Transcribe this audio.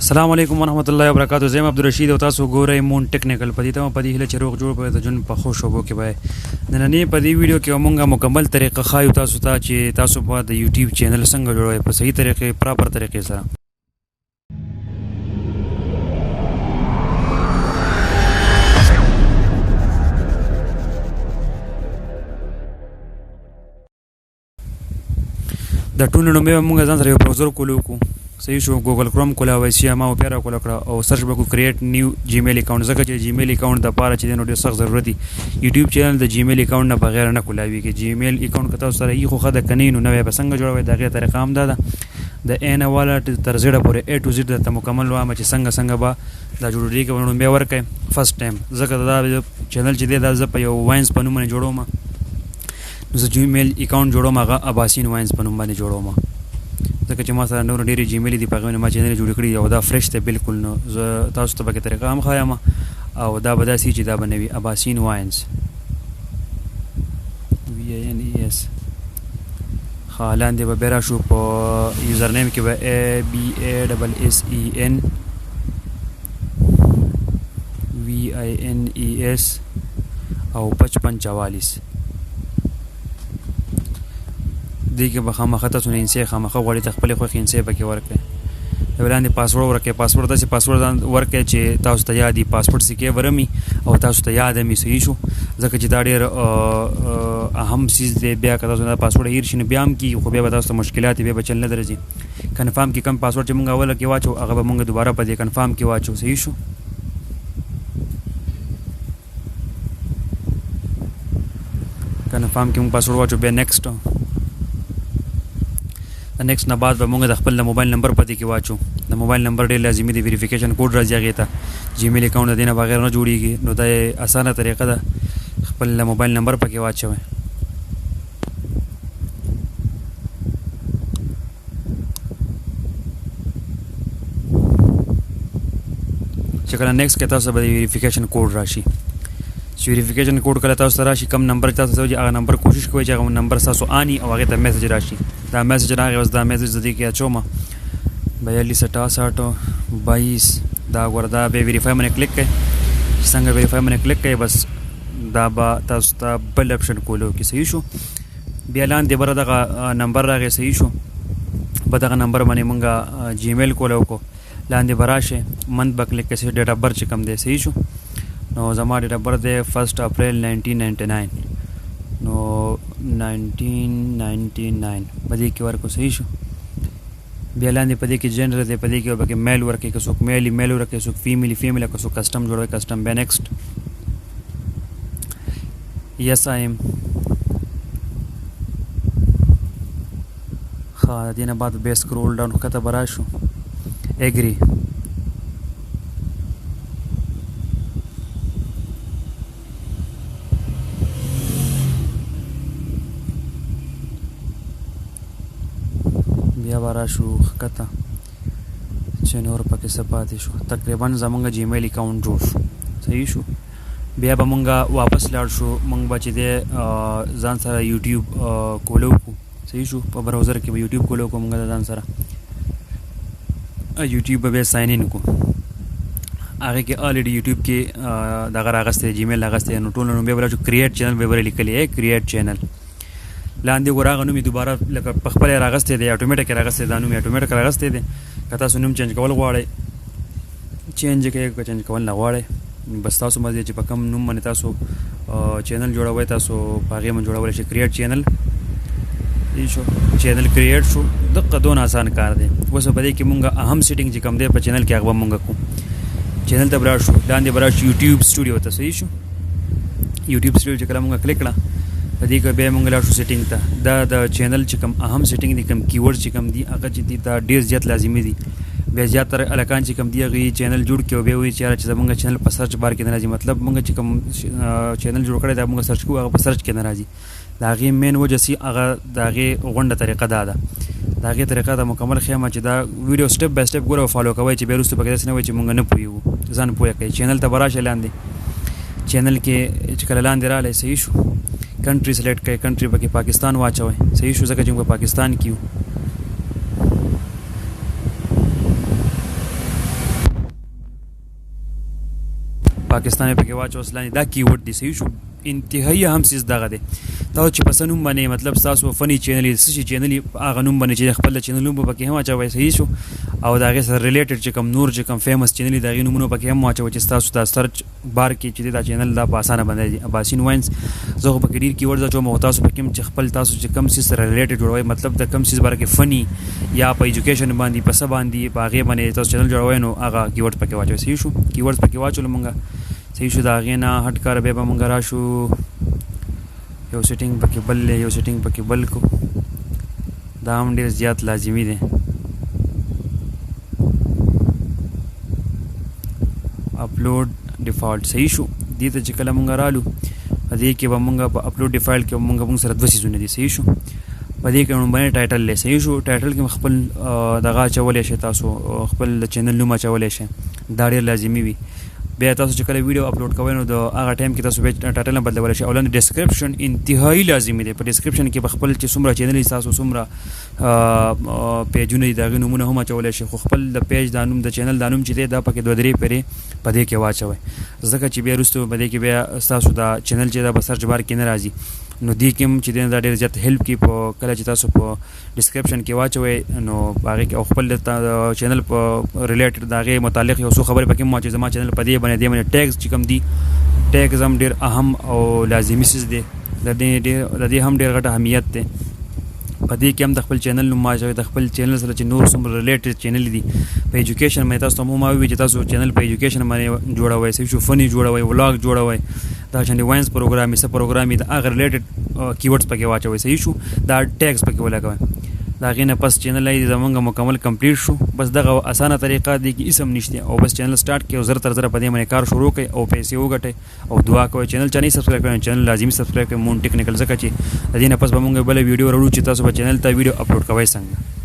السلام علیکم ورحمۃ اللہ وبرکاتہ. زم عبدالرشید او تاسو ګورئ مون ټیکنیکل په دې ته په دې هله چې روغ جوړ په د جون په خو شوبو کې وای نننې په دې ویډیو کې مونږه مکمل طریقه خایو تاسو ته چې تاسو په د یوټیوب چینل څنګه جوړوي په صحیح طریقې پراپر طریقې سره. د ټول نو مونږ ځان سره یو براوزر کولو کو صحیح شو ګوګل کروم کولا وایسیا ما پیرا کولا کړه او سرچ وکړو کریټ نیو جیمیل اکاونټ ځکه چې جیمیل اکاونټ د پاره چې نو ډېر سخت ضرورت دی. یوټیوب چینل د جیمیل اکاونټ نه بغیر نه کولاوي کې جیمیل اکاونټ کته سره یې خو خده کني نو نوې بسنګ جوړوي دغه طریقه هم ده د ان والټ تر زړه پورې A to Z د مکمل وامه چې څنګه به دا جوړېږي کې ونو به ورکه فرست ټایم ځکه دا چینل چې دا ز په یو واینز په نوم باندې جوړوم نو زه جیمیل اکاونټ جوړوم هغه اباسین واینز په نوم باندې جوړوم ځکه چې ما سره نور ډېری جیمیل دی په غوونه ما چینل جوړ کړی او دا فرش ته بالکل نو زه تاسو ته به طریقه هم خایم او دا به داسې چې دا بنوي اباسین واینز VINES خالاندې به بیره شو په یوزر نیم کې به ABASSEN VINES او 5544 دیگه به خامخه تاسو نه انسه خامخه غوړی تخپل خو خینسه پکې ورکړي ولاندې پاسورډ ورکړي پاسورډ داسې پاسورډ ورکړي چې تاسو ته یادي پاسپورت سکه ورمي او تاسو ته یاد مې صحیح شو ځکه چې دا ډېر اهم چیز دی بیا که تاسو دا پاسورډ هیر شنه بیا هم کی خو بیا تاسو ته مشکلات به بچل نه درځي کنفرم کې کم پاسورډ چې مونږ اول کې واچو هغه به مونږ دوباره په دې کنفرم کې واچو صحیح شو کنفرم کې مونږ پاسورډ واچو بیا نیکسټ نیکسټ نه بعد به موږ د خپل موبایل نمبر پته کې واچو د موبایل نمبر ډېر لازمي دی ویریفیکیشن کوډ راځي هغه ته جیمیل اکاونټ دینه بغیر نه جوړیږي نو دا اسانه طریقه ده خپل موبایل نمبر پکې واچوي چې کله نیکسټ کې تاسو به ویریفیکیشن کوډ راشي ویریفیکیشن کوډ کله تاسو راشي کم نمبر تاسو ته هغه نمبر کوشش کوئ چې هغه نمبر تاسو اني او هغه ته میسج راشي دا میسج راغی اوس دا میسج زدي کې اچوم 42 دا وردا به ویریفای باندې کلیک کړئ څنګه ویریفای باندې کلیک کړئ بس دا به تاسو ته بل اپشن کولو کې صحیح شو بیا لاندې بر دغه نمبر راغی صحیح شو په دغه نمبر باندې مونږه جیمیل کولو کو لاندې براشه منت به کلیک کړئ ډیټ اف برث کم دی صحیح شو نو زما ډیټ اف برث دی 1 اپریل 1999 نو 1999 پدې کې ورکو صحیح شو بیا لاندې پدې کې جنرال دی پدې کې به میل ورکې که څوک میل ایمیل ورکې څوک فیمیل که څوک کسٹم جوړوي کسٹم بیا نیکسټ یس آی ایم ها دینه بعد به سکرول ډاون کته برا شو اګری بیا بارا شو خکته چې نور پکې سپاتې شو تقریبا زمونږ جیمیل اکاونټ جوړ شو صحیح شو بیا به مونږه واپس لاړ شو مونږ به چې د ځان سره یوټیوب کولو کو صحیح شو په براوزر کې به یوټیوب کولو کو مونږ ځان سره یوټیوب به ساين ان کو هغه کې الریډي یوټیوب کې دغه راغسته جیمیل راغسته نو ټول نو به ولر کریټ چینل به ور لیکلې کریټ چینل لاندې ګوراغه نومي دوباره لکه په خپل راغسته دی اتوماتیک راغسته دا نومي اتوماتیک راغسته دی کته سنوم چینج کول غواړي چینج کې چینج کول نه غواړي بس تاسو مزه چې په کم نوم باندې تاسو چینل جوړوي تاسو هغه من جوړول شي کریټ چینل شو چینل کریټ شو دغه دون آسان کار دی اوس په دې کې مونږه اهم سیټینګ چې کم دی په چینل کې هغه مونږه کو چینل ته برا شو لاندې برا شو یوټیوب سټوډیو ته صحیح شو یوټیوب سټوډیو چې کله مونږه کلیک کړه په دې کې به مونږ لا شو سیټینګ ته دا د چینل چې کم اهم سیټینګ دي کم کیورډ چې کم دي هغه چې دي دا ډیر زیات لازمي دي بیا زیاتره الکان چې کم دی هغه چینل جوړ کې او به وي چې زمونږ چینل په سرچ بار کې نه راځي مطلب مونږ چې کم چینل جوړ کړی دا مونږ سرچ کوو هغه په سرچ کې نه راځي دا غي مین وجه سي هغه دا غي غونډه طریقه ده دا غي طریقه د مکمل خیمه چې دا ویډیو سټپ بای سټپ ګورو فالو کوي چې بیرسته پکې نه وي چې مونږ نه پویو ځان پوهه کوي چینل ته براشه لاندې چینل کې چې کله لاندې رااله صحیح شو کنټری سلیکټ کړئ کنټری پکې پاکستان واچوي صحیح شو ځکه چې موږ پاکستان کیو پاکستان پکې واچو اسلاني دا کیورډ دی صحیح شو انتهایی هم سیس دغه دی تاسو چې پس نوم باندې مطلب تاسو فنی چینل سشي چینل هغه نوم باندې چې خپل چینل نوم پکې هم اچوي صحیح شو او دا غي سره ریلیټډ چې کوم نور چې کوم فیمس چینل دا غي نومونه پکې هم اچوي چې تاسو دا سرچ بار کې چې دا چینل دا په اسانه باندې اباسین واینز زه په کډیر کیورډ چې مو تاسو پکې چې خپل تاسو چې کوم سیس سره ریلیټډ جوړوي مطلب د کوم سیس بار کې فنی یا په ایجوکیشن باندې په سبا باندې په هغه باندې تاسو چینل جوړوي نو هغه کیورډ پکې واچوي صحیح شو کیورډ پکې واچول مونږه صحیح شو دا غي نه هټ کار به مونږ راشو یو سیټینګ پکې بل یو سیټینګ پکې بل کو دا هم ډیر زیات لازمی دی اپلوډ ډیفالت صحیح شو دې ته چې کله مونږ رالو دې کې به مونږ په اپلوډ ډیفالت کې مونږ سره دوه سیزونه دي صحیح شو په دې کې باندې ټایټل لې صحیح شو ټایټل کې خپل دغه چولې شي تاسو خپل چینل نوم چولې شي دا ډیر لازمی وي بیا تاسو چې کله ویډیو اپلوډ کوئ نو د هغه ټایم کې تاسو به ټایټل نه بدلولی شئ او لاندې ډسکرپشن انتهایی لازمي دی په ډسکرپشن کې به خپل چې څومره چینل تاسو څومره پیجونه دي د هغې نومونه هم اچولی شئ خو خپل د پیج دا نوم د چینل دا نوم چې دی دا پکې دوه درې پیرې په دې کې واچوئ ځکه چې بیا وروسته په دې کې بیا ستاسو دا چینل چې دا به سرچ بار کې نه راځي نو دې کې هم چې دی دا ډېر زیات هیلپ کوي په کله چې تاسو په ډسکرپشن کې واچوئ نو په هغې کې او خپل د چینل په ریلیټډ د هغې متعلق یو څو خبرې پکې هم واچوئ زما چینل په دې باندې ټیګز چې کوم دي ټیګز هم ډېر اهم او لازمي څیز دی د دې هم ډېر غټ اهمیت دی په دې کې هم د خپل چینل نوم واچوئ د خپل چینل سره چې نور څومره ریلیټډ چینل دي په ایجوکیشن باندې تاسو ته هم وایي چې تاسو چینل په ایجوکیشن باندې جوړوئ صحیح شو فني جوړوئ ولاګ جوړوئ دا چې وینز پروګرام یې څه پروګرام یې د هغه ریلیټډ کیورډز پکې واچوئ صحیح شو دا ټیګز پکې ولګوئ دا غینه پس چینل یې زمونږ مکمل کمپلیټ شو بس دغه اسانه طریقه دی کې اسم نشته او بس چینل سٹارټ کړئ او زر تر زر په دې باندې کار شروع کړئ او پیسې وګټئ او دعا کوئ چینل چا نه سبسکرایب کړئ چینل لازمي سبسکرایب کړئ مون ټیکنیکل ځکه چې د دې نه پس به مونږ بل ویډیو راوړو چې تاسو په چینل ته ویډیو اپلوډ کوئ څنګه